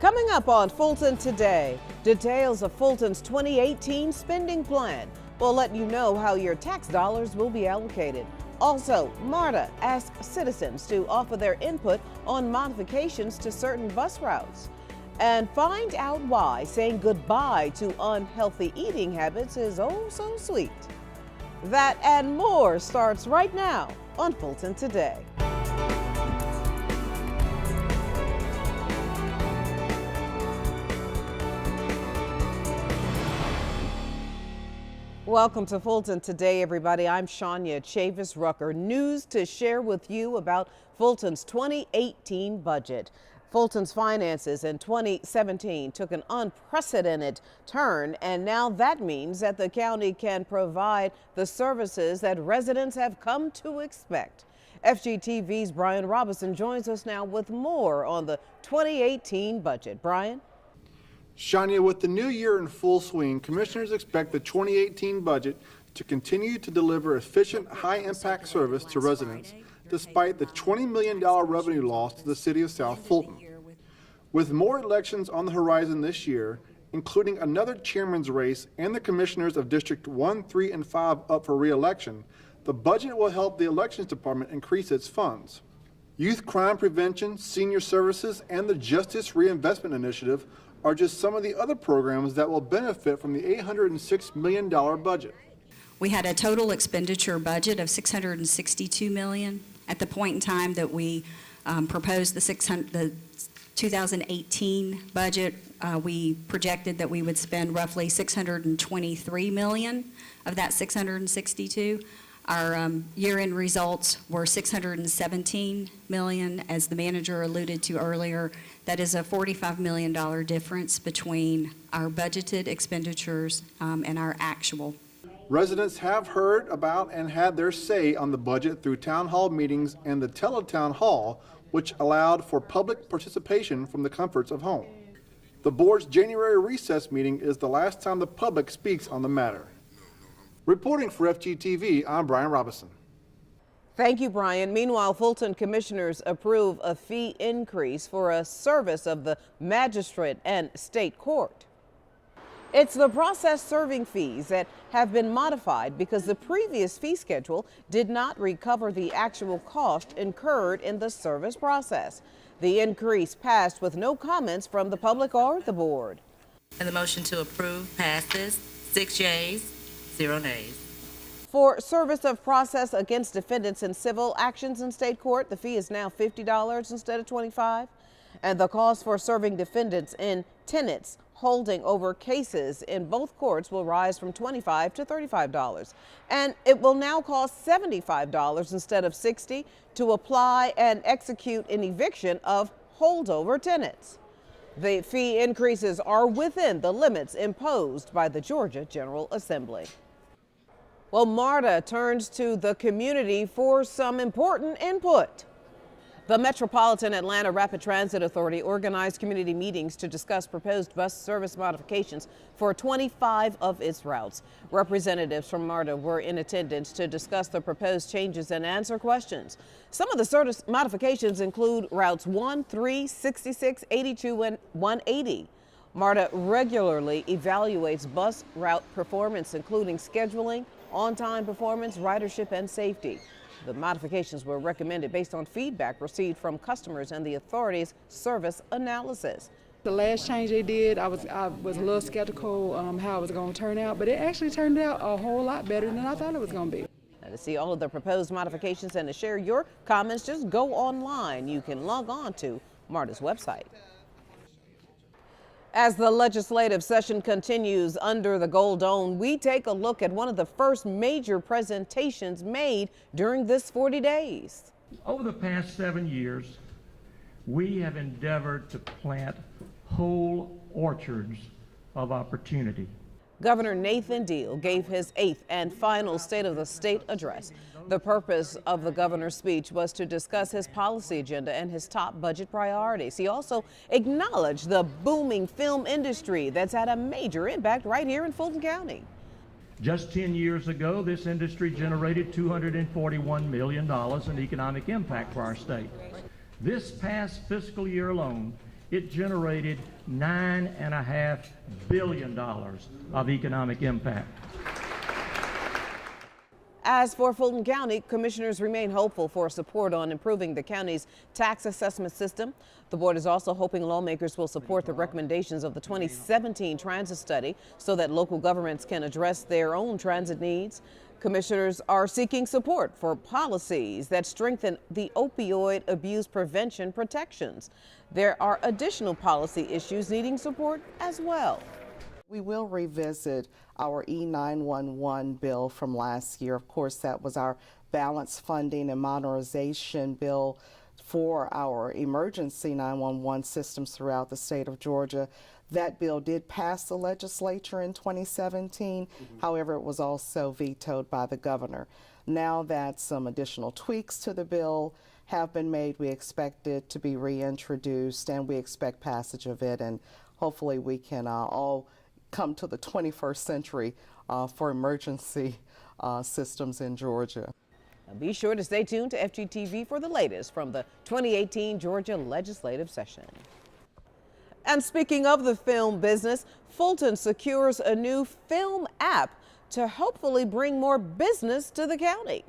Coming up on Fulton Today, details of Fulton's 2018 spending plan. We'll let you know how your tax dollars will be allocated. Also, MARTA asks citizens to offer their input on modifications to certain bus routes. And find out why saying goodbye to unhealthy eating habits is oh so sweet. That and more starts right now on Fulton Today. Welcome to Fulton Today, everybody. I'm Shania Chavis Rucker. News to share with you about Fulton's 2018 budget. Fulton's finances in 2017 took an unprecedented turn, and now that means that the county can provide the services that residents have come to expect. FGTV's Brian Robinson joins us now with more on the 2018 budget. Brian? Shania, with the new year in full swing, commissioners expect the 2018 budget to continue to deliver efficient, high-impact service to residents, despite the $20 million revenue loss to the city of South Fulton. With more elections on the horizon this year, including another chairman's race and the commissioners of District 1, 3, and 5 up for re-election, the budget will help the Elections Department increase its funds. Youth crime prevention, senior services, and the Justice Reinvestment Initiative are just some of the other programs that will benefit from the $806 million budget. We had a total expenditure budget of $662 million. At the point in time that we proposed the 2018 budget, we projected that we would spend roughly $623 million of that $662. Our year-end results were $617 million, as the manager alluded to earlier. That is a $45 million difference between our budgeted expenditures and our actual. Residents have heard about and had their say on the budget through town hall meetings and the Teletown Hall, which allowed for public participation from the comforts of home. The board's January recess meeting is the last time the public speaks on the matter. Reporting for FGTV, I'm Brian Robinson. Thank you, Brian. Meanwhile, Fulton commissioners approve a fee increase for a service of the magistrate and state court. It's the process serving fees that have been modified because the previous fee schedule did not recover the actual cost incurred in the service process. The increase passed with no comments from the public or the board. And the motion to approve passes, 6 yeas, 0 nays. For service of process against defendants in civil actions in state court, the fee is now $50 instead of $25. And the cost for serving defendants in tenants holding over cases in both courts will rise from $25 to $35. And it will now cost $75 instead of $60 to apply and execute an eviction of holdover tenants. The fee increases are within the limits imposed by the Georgia General Assembly. Well, MARTA turns to the community for some important input. The Metropolitan Atlanta Rapid Transit Authority organized community meetings to discuss proposed bus service modifications for 25 of its routes. Representatives from MARTA were in attendance to discuss the proposed changes and answer questions. Some of the service modifications include routes 1, 3, 66, 82, and 180. MARTA regularly evaluates bus route performance, including scheduling, on-time performance, ridership, and safety. The modifications were recommended based on feedback received from customers and the authority's service analysis. The last change they did, I was a little skeptical how it was going to turn out, but it actually turned out a whole lot better than I thought it was going to be. Now, to see all of the proposed modifications and to share your comments, just go online. You can log on to MARTA's website. As the legislative session continues under the Gold Dome, we take a look at one of the first major presentations made during this 40 days. Over the past 7 years, we have endeavored to plant whole orchards of opportunity. Governor Nathan Deal gave his 8th and final State of the State address. The purpose of the governor's speech was to discuss his policy agenda and his top budget priorities. He also acknowledged the booming film industry that's had a major impact right here in Fulton County. Just 10 years ago, this industry generated $241 million in economic impact for our state. This past fiscal year alone, it generated $9.5 billion of economic impact. As for Fulton County, commissioners remain hopeful for support on improving the county's tax assessment system. The board is also hoping lawmakers will support the recommendations of the 2017 transit study so that local governments can address their own transit needs. Commissioners are seeking support for policies that strengthen the opioid abuse prevention protections. There are additional policy issues needing support as well. We will revisit our E911 bill from last year. Of course, that was our balanced funding and modernization bill for our emergency 911 systems throughout the state of Georgia. That bill did pass the legislature in 2017. However, it was also vetoed by the governor. Now that some additional tweaks to the bill have been made, we expect it to be reintroduced, and we expect passage of it, and hopefully we can all come to the 21st century for emergency systems in Georgia. Now be sure to stay tuned to FGTV for the latest from the 2018 Georgia legislative session. And speaking of the film business, Fulton secures a new film app to hopefully bring more business to the county.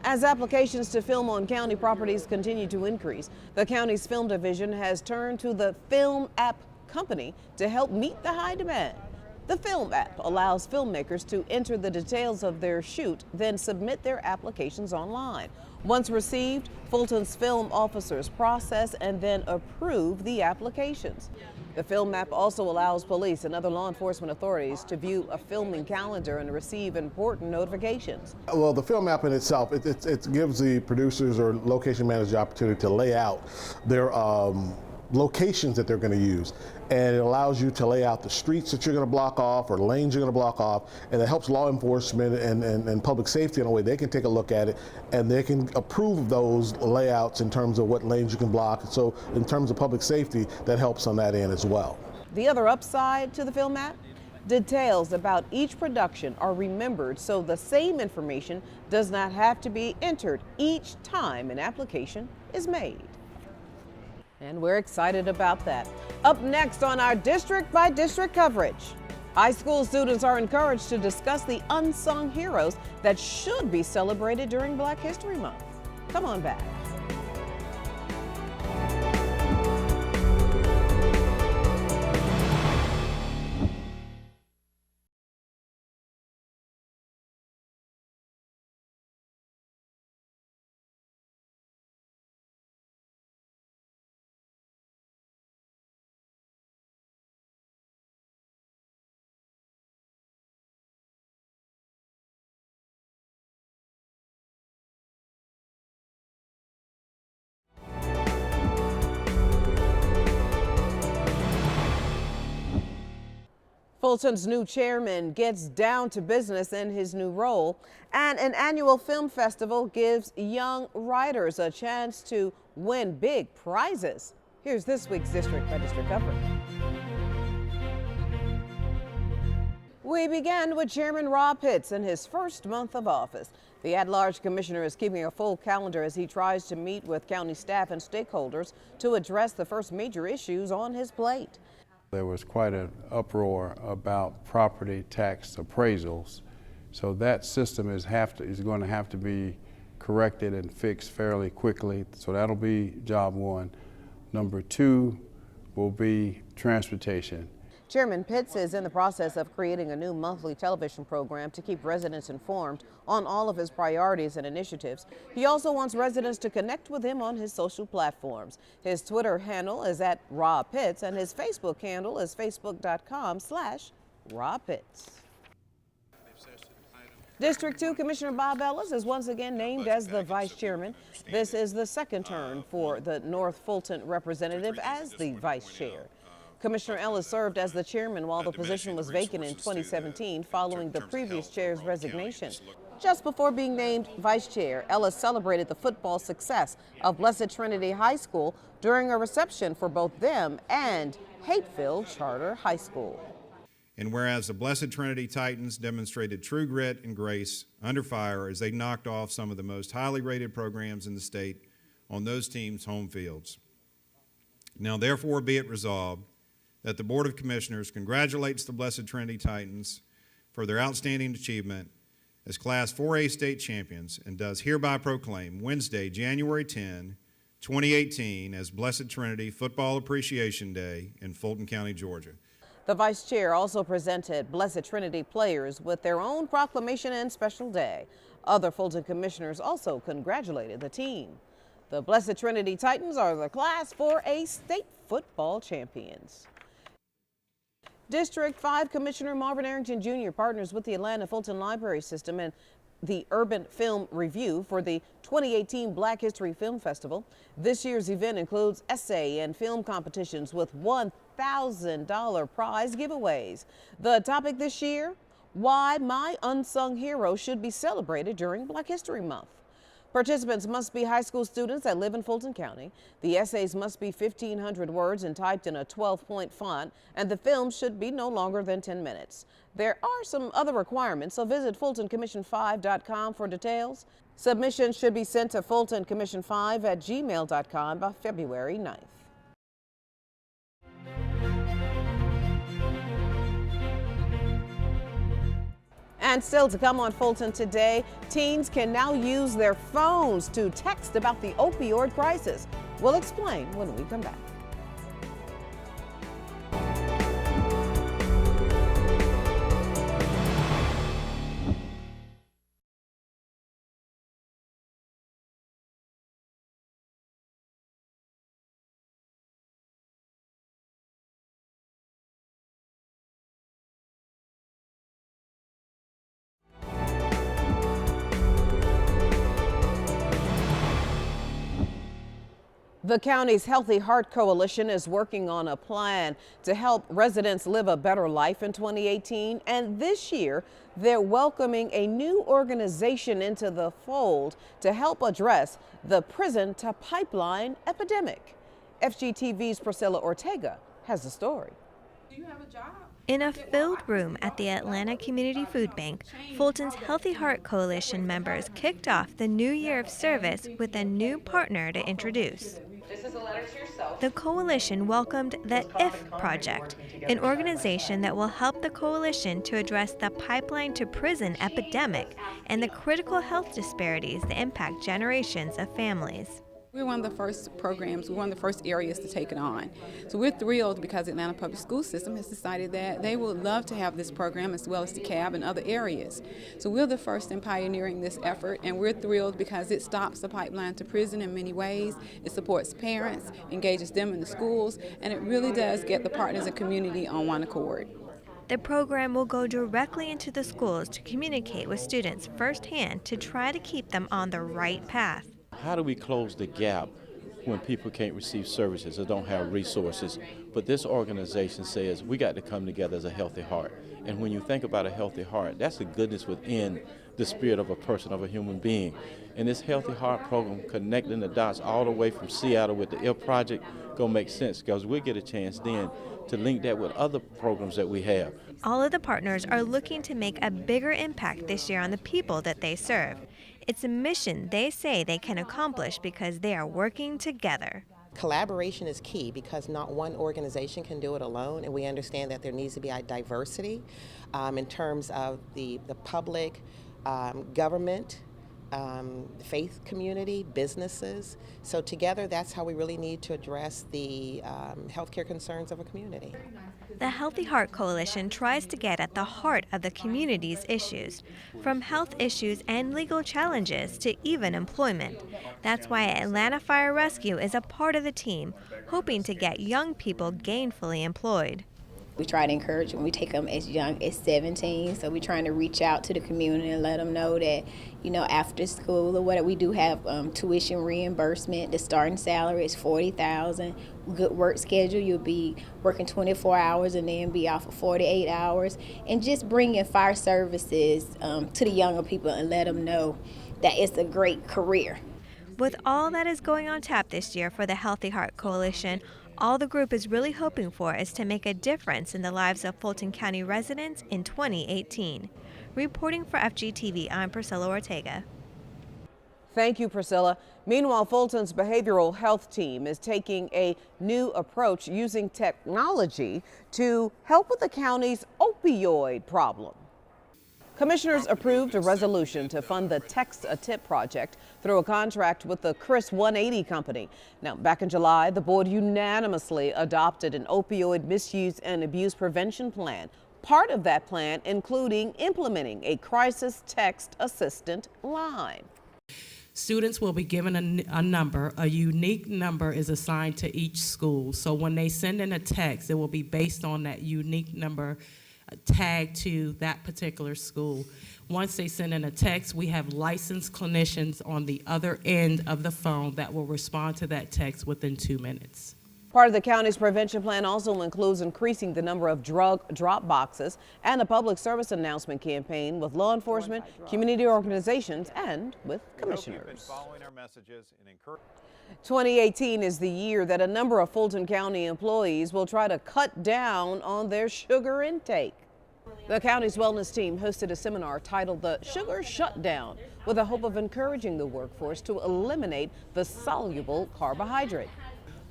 As applications to film on county properties continue to increase, the county's film division has turned to the Film App Company to help meet the high demand. The Film App allows filmmakers to enter the details of their shoot, then submit their applications online. Once received, Fulton's film officers process and then approve the applications. The Film App also allows police and other law enforcement authorities to view a filming calendar and receive important notifications. Well, the Film App in itself, it gives the producers or location managers the opportunity to lay out their locations that they're going to use, and it allows you to lay out the streets that you're going to block off or lanes you're going to block off, and it helps law enforcement and public safety in a way they can take a look at it and they can approve those layouts in terms of what lanes you can block. So in terms of public safety, that helps on that end as well. The other upside to the Film App? Details about each production are remembered, so the same information does not have to be entered each time an application is made. And we're excited about that. Up next on our district by district coverage, high school students are encouraged to discuss the unsung heroes that should be celebrated during Black History Month. Come on back. Fulton's new chairman gets down to business in his new role, and an annual film festival gives young writers a chance to win big prizes. Here's this week's District by District coverage. We begin with Chairman Rob Pitts in his first month of office. The at-large commissioner is keeping a full calendar as he tries to meet with county staff and stakeholders to address the first major issues on his plate. There was quite an uproar about property tax appraisals, so that system is going to have to be corrected and fixed fairly quickly. So that'll be job one. Number two will be transportation. Chairman Pitts is in the process of creating a new monthly television program to keep residents informed on all of his priorities and initiatives. He also wants residents to connect with him on his social platforms. His Twitter handle is @RobPitts and his Facebook handle is facebook.com/RobPitts. District 2 Commissioner Bob Ellis is once again named as the vice chairman. This is the second turn for the North Fulton representative as the vice chair. Commissioner Ellis served as the chairman while the position was vacant in 2017 following the previous chair's resignation. Just before being named vice chair, Ellis celebrated the football success of Blessed Trinity High School during a reception for both them and Hateville Charter High School. And whereas the Blessed Trinity Titans demonstrated true grit and grace under fire as they knocked off some of the most highly rated programs in the state on those teams' home fields. Now therefore be it resolved that the Board of Commissioners congratulates the Blessed Trinity Titans for their outstanding achievement as Class 4A state champions and does hereby proclaim Wednesday, January 10, 2018 as Blessed Trinity Football Appreciation Day in Fulton County, Georgia. The Vice Chair also presented Blessed Trinity players with their own proclamation and special day. Other Fulton commissioners also congratulated the team. The Blessed Trinity Titans are the Class 4A state football champions. District 5 Commissioner Marvin Arrington Jr. partners with the Atlanta Fulton Library System and the Urban Film Review for the 2018 Black History Film Festival. This year's event includes essay and film competitions with $1,000 prize giveaways. The topic this year, why my unsung hero should be celebrated during Black History Month. Participants must be high school students that live in Fulton County. The essays must be 1,500 words and typed in a 12-point font, and the film should be no longer than 10 minutes. There are some other requirements, so visit FultonCommission5.com for details. Submissions should be sent to FultonCommission5@gmail.com by February 9th. And still to come on Fulton Today, teens can now use their phones to text about the opioid crisis. We'll explain when we come back. The county's Healthy Heart Coalition is working on a plan to help residents live a better life in 2018. And this year, they're welcoming a new organization into the fold to help address the prison to pipeline epidemic. FGTV's Priscilla Ortega has the story. Do you have a job? In a filled room at the Atlanta Community Food Bank, Fulton's Healthy Heart Coalition members kicked off the new year of service with a new partner to introduce. This is a letter to yourself. The coalition welcomed the IF Project, an organization that will help the coalition to address the pipeline to prison epidemic and the critical health disparities that impact generations of families. We're one of the first programs, we're one of the first areas to take it on. So we're thrilled because the Atlanta Public School System has decided that they would love to have this program as well as the CAB and other areas. So we're the first in pioneering this effort, and we're thrilled because it stops the pipeline to prison in many ways. It supports parents, engages them in the schools, and it really does get the partners and community on one accord. The program will go directly into the schools to communicate with students firsthand to try to keep them on the right path. How do we close the gap when people can't receive services or don't have resources? But this organization says we got to come together as a healthy heart. And when you think about a healthy heart, that's the goodness within the spirit of a person, of a human being. And this Healthy Heart program, connecting the dots all the way from Seattle with the IF Project, gonna make sense because we'll get a chance then to link that with other programs that we have. All of the partners are looking to make a bigger impact this year on the people that they serve. It's a mission they say they can accomplish because they are working together. Collaboration is key because not one organization can do it alone, and we understand that there needs to be a diversity in terms of the public, government, faith community, businesses. So together, that's how we really need to address the healthcare concerns of a community. The Healthy Heart Coalition tries to get at the heart of the community's issues, from health issues and legal challenges to even employment. That's why Atlanta Fire Rescue is a part of the team, hoping to get young people gainfully employed. We try to encourage them. We take them as young as 17, so we're trying to reach out to the community and let them know that, you know, after school or what we do have tuition reimbursement. The starting salary is $40,000. Good work schedule. You'll be working 24 hours and then be off for 48 hours. And just bringing fire services to the younger people and let them know that it's a great career. With all that is going on tap this year for the Healthy Heart Coalition, all the group is really hoping for is to make a difference in the lives of Fulton County residents in 2018. Reporting for FGTV, I'm Priscilla Ortega. Thank you, Priscilla. Meanwhile, Fulton's behavioral health team is taking a new approach using technology to help with the county's opioid problem. Commissioners approved a resolution to fund the Text a Tip project through a contract with the Chris 180 Company. Now, back in July, the board unanimously adopted an opioid misuse and abuse prevention plan. Part of that plan including implementing a crisis text assistant line. Students will be given a number. A unique number is assigned to each school. So when they send in a text, it will be based on that unique number tagged to that particular school. Once they send in a text, we have licensed clinicians on the other end of the phone that will respond to that text within 2 minutes. Part of the county's prevention plan also includes increasing the number of drug drop boxes and a public service announcement campaign with law enforcement, community organizations, and with commissioners. 2018 is the year that a number of Fulton County employees will try to cut down on their sugar intake. The county's wellness team hosted a seminar titled The Sugar Shutdown with the hope of encouraging the workforce to eliminate the soluble carbohydrate.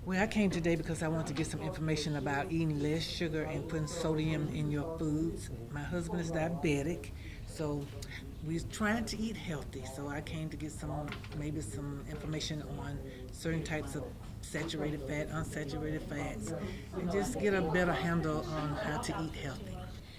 Well, I came today because I want to get some information about eating less sugar and putting sodium in your foods. My husband is diabetic, so we're trying to eat healthy. So I came to get maybe some information on certain types of saturated fat, unsaturated fats, and just get a better handle on how to eat healthy.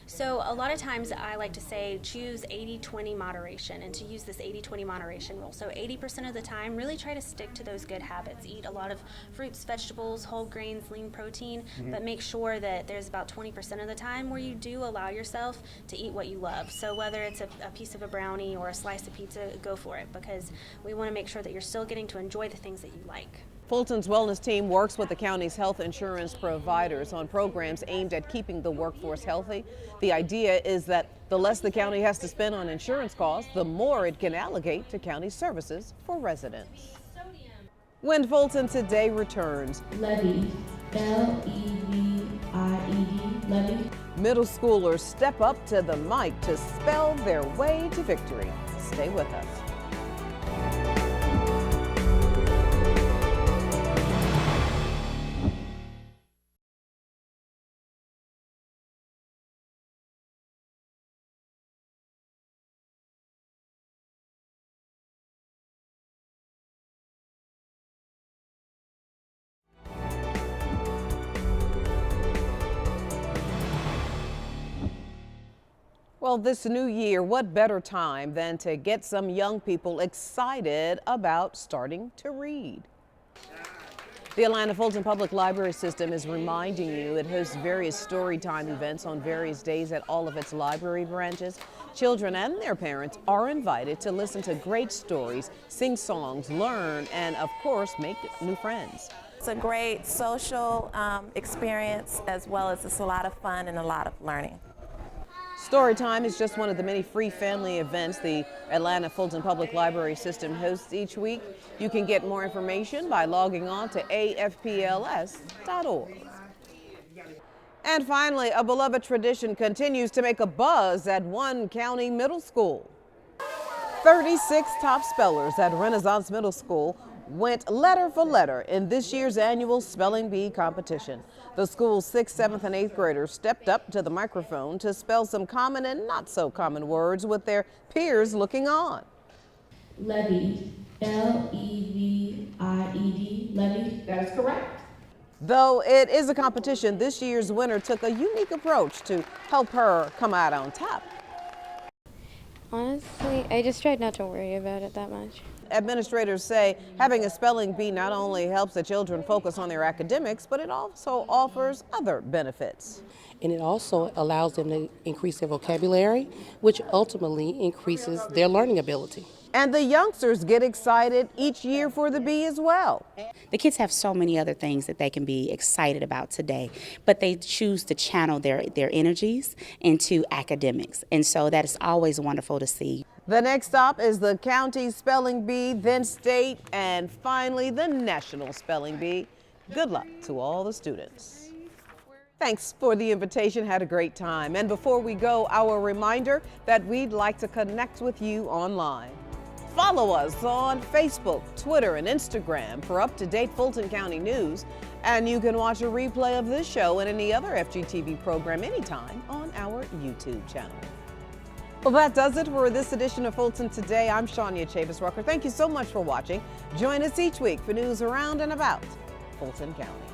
So a lot of times I like to say choose 80-20 moderation, and to use this 80-20 moderation rule. So 80% of the time, really try to stick to those good habits. Eat a lot of fruits, vegetables, whole grains, lean protein, but make sure that there's about 20% of the time where you do allow yourself to eat what you love. So whether it's a piece of a brownie or a slice of pizza, go for it, because we want to make sure that you're still getting to enjoy the things that you like. Fulton's wellness team works with the county's health insurance providers on programs aimed at keeping the workforce healthy. The idea is that the less the county has to spend on insurance costs, the more it can allocate to county services for residents. When Fulton Today returns, Levy, L-E-V-I-E-D, Levy. Middle schoolers step up to the mic to spell their way to victory. Stay with us. Well, this new year, what better time than to get some young people excited about starting to read? The Atlanta Fulton Public Library System is reminding you it hosts various story time events on various days at all of its library branches. Children and their parents are invited to listen to great stories, sing songs, learn, and of course, make new friends. It's a great social experience, as well as it's a lot of fun and a lot of learning. Storytime is just one of the many free family events the Atlanta Fulton Public Library System hosts each week. You can get more information by logging on to afpls.org. And finally, a beloved tradition continues to make a buzz at one county middle school. 36 top spellers at Renaissance Middle School went letter for letter in this year's annual Spelling Bee competition. The school's 6th, 7th, and 8th graders stepped up to the microphone to spell some common and not so common words with their peers looking on. Levy, L-E-V-I-E-D, Levy. That is correct. Though it is a competition, this year's winner took a unique approach to help her come out on top. Honestly, I just tried not to worry about it that much. Administrators say having a spelling bee not only helps the children focus on their academics, but it also offers other benefits. And it also allows them to increase their vocabulary, which ultimately increases their learning ability. And the youngsters get excited each year for the bee as well. The kids have so many other things that they can be excited about today, but they choose to channel their energies into academics. And so that is always wonderful to see. The next stop is the county spelling bee, then state, and finally the national spelling bee. Good luck to all the students. Thanks for the invitation. Had a great time. And before we go, our reminder that we'd like to connect with you online. Follow us on Facebook, Twitter, and Instagram for up-to-date Fulton County news. And you can watch a replay of this show and any other FGTV program anytime on our YouTube channel. Well, that does it for this edition of Fulton Today. I'm Shania Chavis Rucker. Thank you so much for watching. Join us each week for news around and about Fulton County.